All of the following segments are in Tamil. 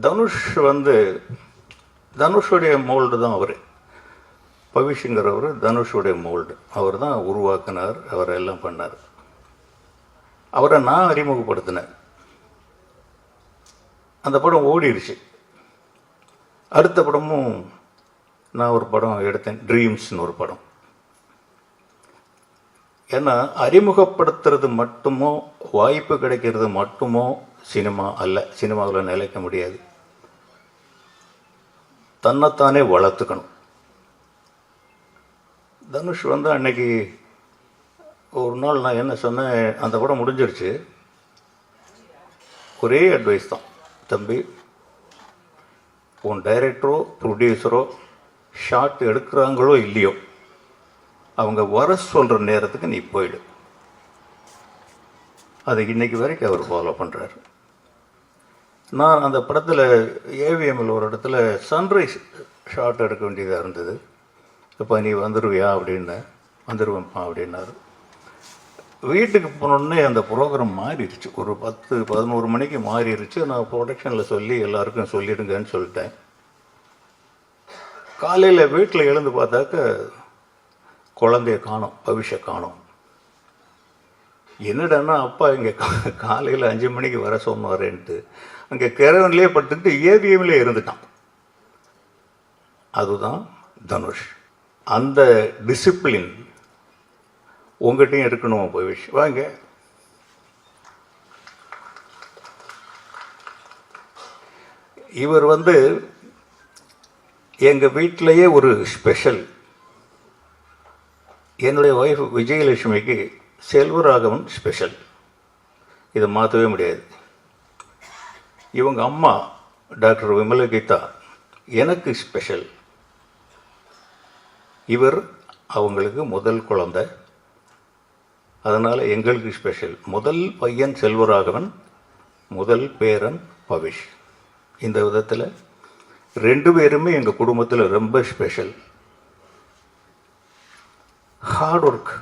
தனுஷ் தனுஷுடைய மோல்டு தான் அவர். பவிஷுங்கிறவர் தனுஷுடைய மோல்டு. அவர் தான் உருவாக்கினார், அவர் எல்லாம் பண்ணார். அவரை நான் அறிமுகப்படுத்தினேன். அந்த படம் ஓடிடுச்சு. அடுத்த படமும் நான் ஒரு படம் எடுத்தேன், ட்ரீம்ஸ்னு ஒரு படம். ஏன்னா அறிமுகப்படுத்துறது மட்டுமோ, வாய்ப்பு கிடைக்கிறது மட்டுமோ சினிமா அல்ல. சினிமாவில் நிலைக்க முடியாது. தன்னைத்தானே வளர்த்துக்கணும். தனுஷ் அன்னைக்கு ஒரு நாள் நான் என்ன சொன்னேன், அந்த படம் முடிஞ்சிருச்சு. ஒரே அட்வைஸ் தான், தம்பி உன் டைரக்டரோ ப்ரொடியூசரோ ஷாட் எடுக்கிறாங்களோ இல்லையோ, அவங்க வர சொல்கிற நேரத்துக்கு நீ போயிடு. அது இன்னைக்கு வரைக்கும் அவர் ஃபாலோ பண்ணுறாரு. நான் அந்த படத்தில் ஏவிஎம்மில் ஒரு இடத்துல சன்ரைஸ் ஷாட் எடுக்க வேண்டியதாக இருந்தது. இப்போ நீ வந்துடுவியா அப்படின்னு. வந்துடுவேன்ப்பா அப்படின்னாரு. வீட்டுக்கு போனோடனே அந்த ப்ரோக்ராம் மாறிடுச்சு. ஒரு 10-11 மணிக்கு மாறிடுச்சு. நான் ப்ரொடக்ஷனில் சொல்லி எல்லாருக்கும் சொல்லிடுங்கன்னு சொல்லிட்டேன். காலையில் வீட்டில் எழுந்து பார்த்தாக்க குழந்தைய காணோம், பவிஷை காணோம். என்னடான்னா அப்பா இங்கே காலையில் 5 மணிக்கு வர சொன்னாரேன்ட்டு அங்கே கிரவன்லேயே படுத்துக்கிட்டு ஏவிஎம்லேயே இருந்துட்டான். அதுதான் தனுஷ். அந்த டிசிப்ளின் உங்கள்கிட்டையும் இருக்கணும் பவிஷ். வாங்க. இவர் எங்கள் வீட்டிலையே ஒரு ஸ்பெஷல். என்னுடைய ஒய்ஃப் விஜயலட்சுமிக்கு செல்வராகவன் ஸ்பெஷல். இதை மாற்றவே முடியாது. இவங்க அம்மா டாக்டர் விமலகீதா எனக்கு ஸ்பெஷல். இவர் அவங்களுக்கு முதல் குழந்தை, அதனால் எங்களுக்கு ஸ்பெஷல். முதல் பையன் செல்வராகவன், முதல் பேரன் பவிஷ். இந்த விதத்தில் 2 பேருமே எங்கள் குடும்பத்தில் ரொம்ப ஸ்பெஷல். Hard work.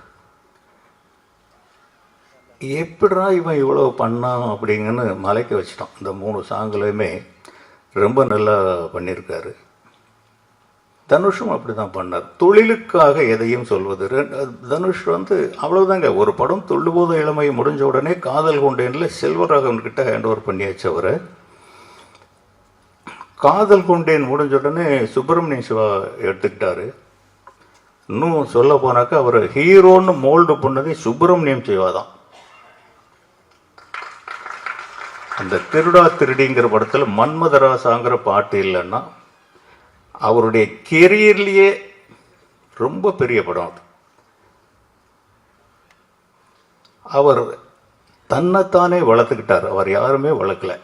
எப்படா இவன் இவ்வளோ பண்ணான் அப்படிங்கன்னு மலைக்க வச்சிட்டான். இந்த 3 சாங்குலையுமே ரொம்ப நல்லா பண்ணியிருக்காரு. தனுஷும் அப்படி தான் பண்ணார். தொழிலுக்காக எதையும் சொல்வது. தனுஷ் அவ்வளோதாங்க. ஒரு படம் துள்ளுபோது இளமை முடிஞ்ச உடனே காதல் கொண்டேனில் செல்வராகவன் கிட்ட ஹேண்ட் ஓவர் பண்ணியாச்சு. அவரை காதல் கொண்டேன் முடிஞ்ச உடனே சுப்பிரமணிய சிவா எடுத்துக்கிட்டாரு. இன்னும் சொல்ல போனாக்கா அவர் ஹீரோன்னு மோல்டு பண்ணதே சுப்பிரமணியம் சிவா தான். அந்த திருடா திருடிங்கிற படத்தில் மன்மதராசாங்கிற பாட்டு இல்லைன்னா அவருடைய கெரியர்லேயே ரொம்ப பெரிய படம் அது. அவர் தன்னைத்தானே வளர்த்துக்கிட்டார். அவர் யாருமே வளர்க்கல.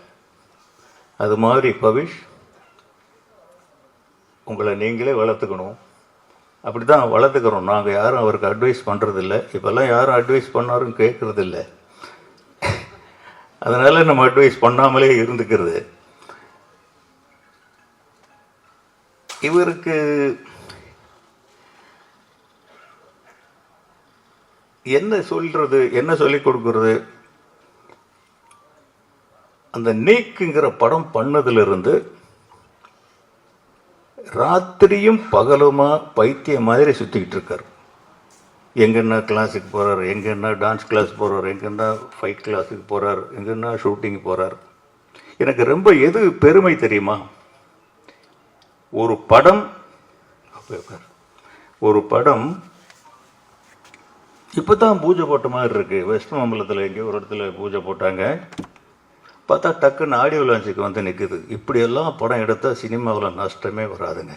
அது மாதிரி பவிஷ், உங்களை நீங்களே வளர்த்துக்கணும். அப்படி தான் வளர்த்துக்கிறோம். நாங்கள் யாரும் அவருக்கு அட்வைஸ் பண்ணுறதில்ல. இப்போல்லாம் யாரும் அட்வைஸ் பண்ணாரும் கேட்குறதில்ல. அதனால் நம்ம அட்வைஸ் பண்ணாமலே இருந்துக்கிறது. இவருக்கு என்ன சொல்கிறது, என்ன சொல்லிக் கொடுக்கறது? அந்த நீக்குங்கிற படம் பண்ணதிலிருந்து ராத்திரியும் பகலுமா பைத்தியம் மாதிரி சுற்றிக்கிட்டு இருக்கார். எங்கன்னா கிளாஸுக்கு போகிறார், எங்கன்னா டான்ஸ் கிளாஸ் போகிறார், எங்கன்னா ஃபைட் கிளாஸுக்கு போகிறார், எங்கன்னா ஷூட்டிங் போகிறார். எனக்கு ரொம்ப எது பெருமை தெரியுமா? ஒரு படம் இப்போ தான் பூஜை போட்ட மாதிரி இருக்குது. வெஸ்ட் மாம்பலத்தில் எங்கேயோ ஒரு இடத்துல பூஜை போட்டாங்க. பார்த்தா டக்குன்னு ஆடியோ லான்ச்சுக்கு நிற்குது. இப்படியெல்லாம் படம் எடுத்தால் சினிமாவில் நஷ்டமே வராதுங்க.